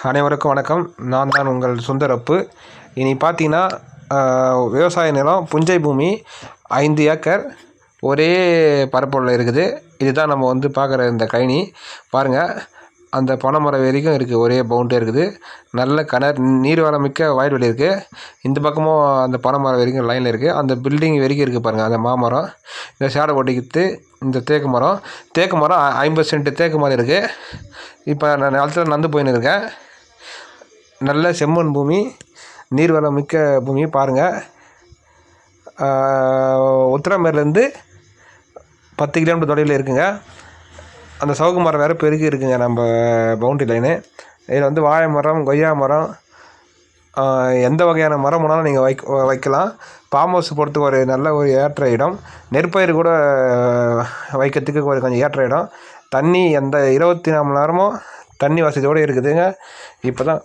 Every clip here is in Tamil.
அனைவருக்கும் வணக்கம். நான் தான் உங்கள் சுந்தரப்பு. இனி பார்த்தீங்கன்னா விவசாய நிலம் புஞ்சை பூமி 5 ஏக்கர் ஒரே பரப்பளவில் இருக்குது. இதுதான் நம்ம வந்து பார்க்குற இந்த கழனி பாருங்கள். அந்த பனைமரம் வரைக்கும் இருக்குது, ஒரே பவுண்டே இருக்குது. நல்ல நீர் வளமிக்க வயல்வெளி இருக்குது. இந்த பக்கமும் அந்த பனைமரம் வரைக்கும் லைனில் இருக்குது. அந்த பில்டிங் வரைக்கும் இருக்குது பாருங்கள், அந்த மாமரம். இந்த சேடை ஓட்டிக்கிட்டு இந்த தேக்கு மரம் 50 சென்ட் தேக்கு மரம் இருக்குது. இப்போ நான் நிலத்துல நந்து போயின்னு இருக்கேன். நல்ல செம்மண் பூமி, நீர்வளம் மிக்க பூமி பாருங்கள். உத்திரமேர்லேருந்து 10 கிலோமீட்டர் தொலைவில் இருக்குங்க. அந்த சவுக்கு மரம் வேறு பெருகி இருக்குங்க நம்ம பவுண்ட்ரி லைனு. இதில் வந்து வாழை மரம், கொய்யா மரம், எந்த வகையான மரம் வேணாலும் நீங்கள் வைக்கலாம். ஃபார்ம் ஹவுஸ் போகிறதுக்கு ஒரு நல்ல ஒரு ஏற்ற இடம். நெற்பயிர் கூட வைக்கிறதுக்கு ஒரு கொஞ்சம் ஏற்ற இடம். தண்ணி எந்த 24 மணி நேரமும் தண்ணி வசதியோடு இருக்குதுங்க. இப்போ தான்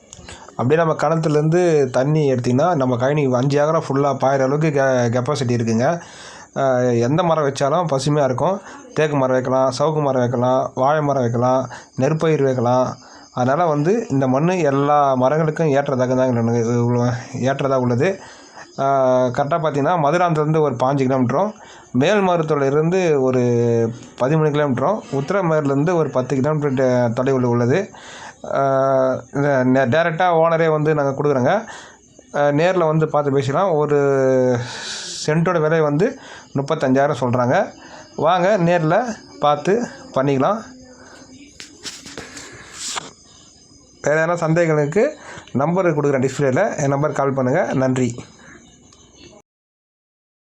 அப்படியே நம்ம கிணத்துலேருந்து தண்ணி எடுத்திங்கன்னா நம்ம கழனி 5 ஏக்கரா ஃபுல்லாக பாயிற அளவுக்கு கெப்பாசிட்டி இருக்குதுங்க. எந்த மரம் வச்சாலும் பசுமையாக இருக்கும். தேக்கு மரம் வைக்கலாம், சவுக்கு மரம் வைக்கலாம், வாழை மரம் வைக்கலாம், நெற்பயிர் வைக்கலாம். அதனால் வந்து இந்த மண் எல்லா மரங்களுக்கும் ஏற்றதாக உள்ளது. கரெக்டாக பார்த்திங்கன்னா மதுராந்தலேருந்து ஒரு 5 கிலோமீட்டரும், மேல்மருவத்தூர்லேருந்து ஒரு 13 கிலோமீட்டரும், உத்திரமேர்லேருந்து ஒரு 10 கிலோமீட்டர் தொலைவில் உள்ளது. டேரெக்டாக ஓனரே வந்து நாங்கள் கொடுக்குறோங்க. நேரில் வந்து பார்த்து பேசிக்கலாம். ஒரு சென்ட்டோட விலை வந்து 35,000 சொல்கிறாங்க. வாங்க நேரில் பார்த்து பண்ணிக்கலாம். வேறு எதனா சந்தேகங்களுக்கு நம்பர் கொடுக்குறேன் டிஸ்பிளேயில். என் நம்பர் கால் பண்ணுங்கள். நன்றி.